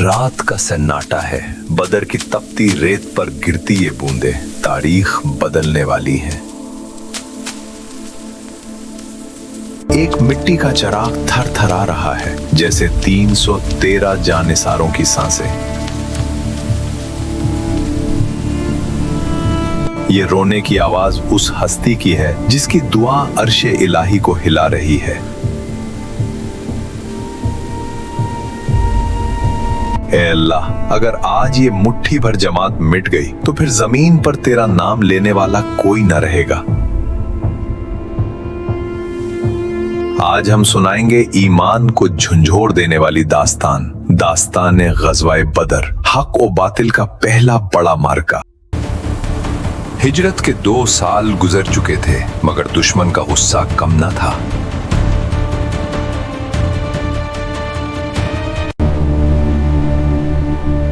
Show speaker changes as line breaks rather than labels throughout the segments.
रात का सन्नाटा है, बदर की तपती रेत पर गिरती ये बूंदें तारीख बदलने वाली हैं। एक मिट्टी का चिराग थरथरा रहा है, जैसे 313 जानिसारों की सांसें। ये रोने की आवाज उस हस्ती की है जिसकी दुआ अर्शे इलाही को हिला रही है। ऐ अल्लाह, अगर आज ये मुट्ठी भर जमात मिट गई तो फिर जमीन पर तेरा नाम लेने वाला कोई न रहेगा। आज हम सुनाएंगे ईमान को झंझोर देने वाली दास्तान, दास्तान गज़वाए बदर, हक और बातिल का पहला बड़ा मार्का। हिजरत के 2 साल गुजर चुके थे, मगर दुश्मन का गुस्सा कम न था।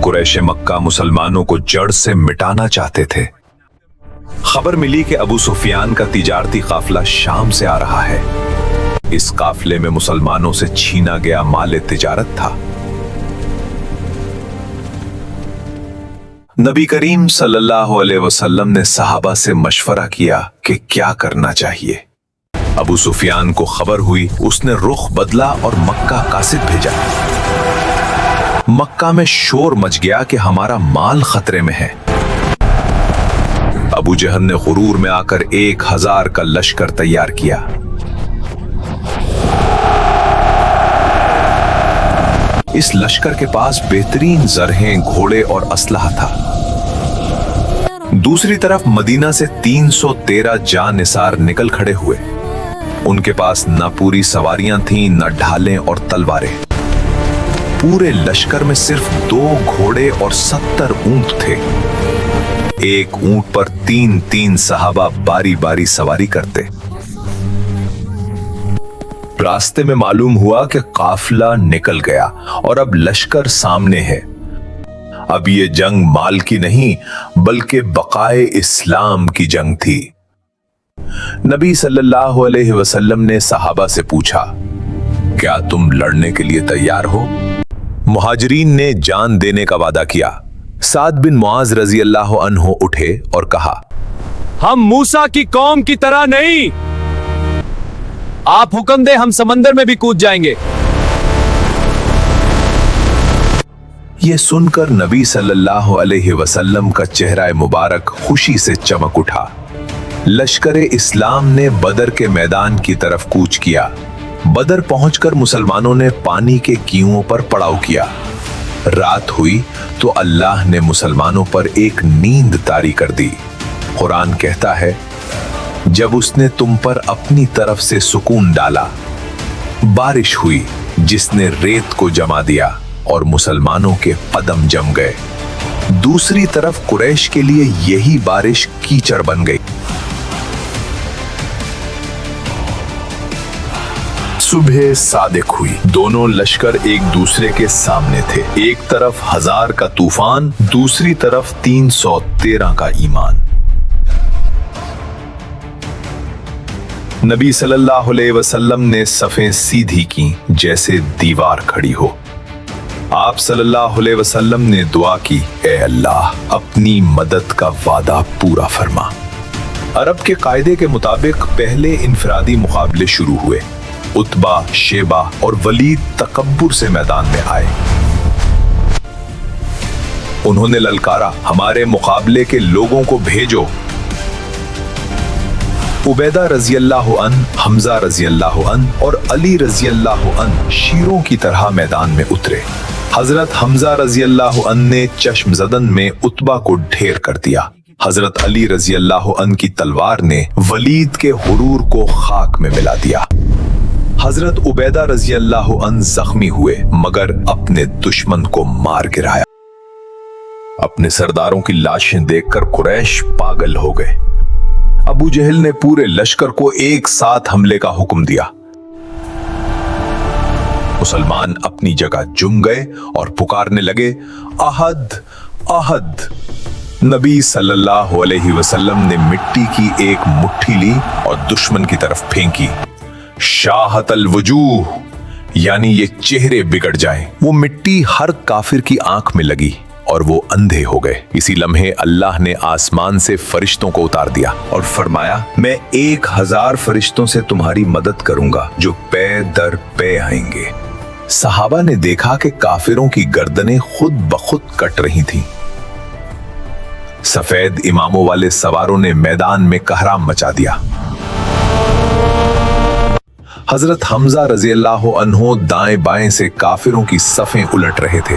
कुरैश मक्का मुसलमानों को जड़ से मिटाना चाहते थे। खबर मिली कि अबू सुफियान का तिजारती काफिला शाम से आ रहा है। इस काफिले में मुसलमानों से छीना गया माल तिजारत था। नबी करीम सल्लल्लाहु अलैहि वसल्लम ने सहाबा से मशवरा किया कि क्या करना चाहिए। अबू सुफियान को खबर हुई, उसने रुख बदला और मक्का कासिद भेजा। मक्का में शोर मच गया कि हमारा माल खतरे में है। अबू जहल ने गुरूर में आकर 1000 का लश्कर तैयार किया। इस लश्कर के पास बेहतरीन जरहें, घोड़े और असलहा था। दूसरी तरफ मदीना से 313 जानिसार निकल खड़े हुए। उनके पास न पूरी सवारियां थीं, न ढालें और तलवारें। पूरे लश्कर में सिर्फ 2 घोड़े और 70 ऊंट थे। एक ऊंट पर 3-3 सहाबा बारी बारी सवारी करते। रास्ते में मालूम हुआ कि काफिला निकल गया और अब लश्कर सामने है। अब ये जंग माल की नहीं, बल्कि बकाए इस्लाम की जंग थी। नबी सल्लल्लाहु अलैहि वसल्लम ने सहाबा से पूछा, क्या तुम लड़ने के लिए तैयार हो? मुहाजिरीन ने जान देने का वादा किया। साद बिन मुआज रजी अल्लाह अन्हु उठे और कहा,
हम मूसा की कौम की तरह नहीं, आप हुक्म दे हम समंदर में भी कूद जाएंगे।
यह सुनकर नबी सल्लल्लाहु अलैहि वसल्लम का चेहरा मुबारक खुशी से चमक उठा। लश्कर इस्लाम ने बदर के मैदान की तरफ कूच किया। बदर पहुंचकर मुसलमानों ने पानी के कीओं पर पड़ाव किया। रात हुई तो अल्लाह ने मुसलमानों पर एक नींद तारी कर दी। कुरान कहता है, जब उसने तुम पर अपनी तरफ से सुकून डाला, बारिश हुई जिसने रेत को जमा दिया और मुसलमानों के कदम जम गए। दूसरी तरफ कुरैश के लिए यही बारिश कीचड़ बन गई। सुबह सादिक हुई। दोनों लश्कर एक दूसरे के सामने थे। एक तरफ 1000 का तूफान, दूसरी तरफ 313 का ईमान। नबी सल्लल्लाहु अलैहि वसल्लम ने सफ़ें सीधी की जैसे दीवार खड़ी हो। आप सल्लल्लाहु अलैहि वसल्लम ने दुआ की, ए अल्लाह, अपनी मदद का वादा पूरा फरमा। अरब के कायदे के मुताबिक पहले इनफरादी मुकाबले शुरू हुए। उतबा, शेबा और वलीद तकब्बुर से मैदान में आए। उन्होंने ललकारा, हमारे मुकाबले के लोगों को भेजो। उबैदा रजी अल्लाह अन, हमजा रजी अल्लाह अन और अली रजी अल्लाह अन शीरों की तरह मैदान में उतरे। हजरत हमजा रजी अल्लाह अन ने चश्मज़दन में उतबा को ढेर कर दिया। हजरत अली रजी अल्लाह अन की तलवार ने वलीद के हुरूर को खाक में मिला दिया। हजरत उबैदा रजी अल्लाह अन जख्मी हुए, मगर अपने दुश्मन को मार गिराया। अपने सरदारों की लाशें देखकर कुरैश पागल हो गए। अबू जहल ने पूरे लश्कर को एक साथ हमले का हुक्म दिया। मुसलमान अपनी जगह जुम गए और पुकारने लगे, अहद अहद। नबी सल्लल्लाहु अलैहि वसल्लम ने मिट्टी की एक मुट्ठी ली और दुश्मन की तरफ फेंकी। शाहतल वजूह, यानी ये चेहरे बिगड़ जाएं। वो मिट्टी हर काफिर की आंख में लगी और वो अंधे हो गए। इसी लम्हे अल्लाह ने आसमान से फरिश्तों को उतार दिया
और फरमाया, मैं 1000 फरिश्तों से तुम्हारी मदद करूंगा जो पे दर पे आएंगे।
सहाबा ने देखा कि काफिरों की गर्दनें खुद ब खुद कट रही थीं। सफेद इमामों वाले सवारों ने मैदान में कहराम मचा दिया। हजरत हमजा रजी अल्लाह अन्हो दाएं बाएं से काफिरों की सफें उलट रहे थे।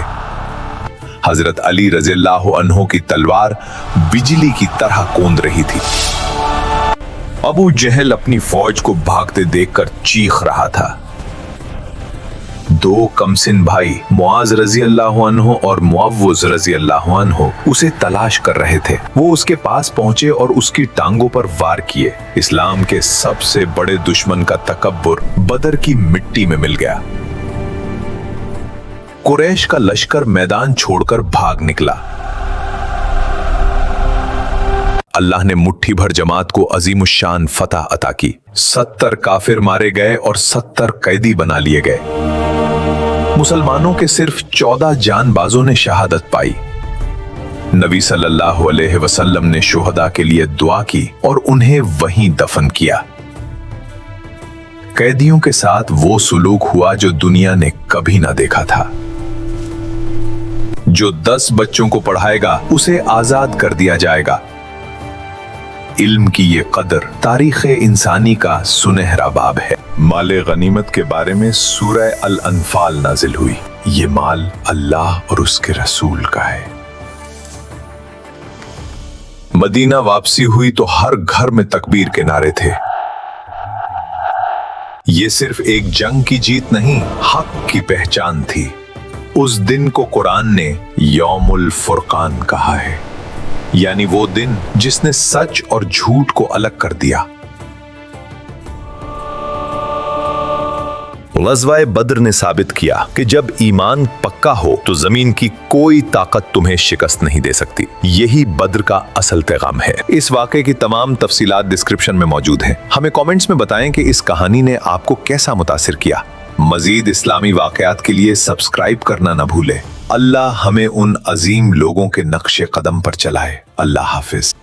हजरत अली रजी अल्लाह अन्हो की तलवार बिजली की तरह कौंद रही थी। अबू जहल अपनी फौज को भागते देखकर चीख रहा था। दो कमसिन भाई मुआज रजी अल्लाह अन्हो और मुअव्वज रजी अल्लाह अन्हो उसे तलाश कर रहे थे। वो उसके पास पहुंचे और उसकी टांगों पर वार किए। इस्लाम के सबसे बड़े दुश्मन का तकब्बुर बदर की मिट्टी में मिल गया। कुरैश का लश्कर मैदान छोड़कर भाग निकला। अल्लाह ने मुट्ठी भर जमात को अजीमुशान फतह अता की। 70 काफिर मारे गए और 70 कैदी बना लिए गए। मुसलमानों के सिर्फ 14 जानबाजों ने शहादत पाई। नबी सल्लल्लाहु अलैहि वसल्लम ने शुहदा के लिए दुआ की और उन्हें वहीं दफन किया। कैदियों के साथ वो सुलूक हुआ जो दुनिया ने कभी ना देखा था। जो 10 बच्चों को पढ़ाएगा उसे आजाद कर दिया जाएगा। इल्म की ये कदर तारीख़ इंसानी का सुनहरा बाब है। माले गनीमत के बारे में सूरह अल अनफाल नाजिल हुई। ये माल अल्लाह और उसके रसूल का है। मदीना वापसी हुई तो हर घर में तकबीर के नारे थे। ये सिर्फ एक जंग की जीत नहीं, हक की पहचान थी। उस दिन को कुरान ने यौमुल फुरकान कहा है, यानी वो दिन जिसने सच और झूठ को अलग कर दिया।
ग़ज़वा बद्र ने साबित किया कि जब ईमान पक्का हो तो जमीन की कोई ताकत तुम्हें शिकस्त नहीं दे सकती। यही बद्र का असल पैगाम है। इस वाक़े की तमाम तफसीलात डिस्क्रिप्शन में मौजूद हैं। हमें कमेंट्स में बताएं कि इस कहानी ने आपको कैसा मुतासिर किया। मजीद इस्लामी वाक़यात के लिए सब्सक्राइब करना न भूलें। अल्लाह हमें उन अजीम लोगों के नक्शे कदम पर चलाए। अल्लाह हाफिज।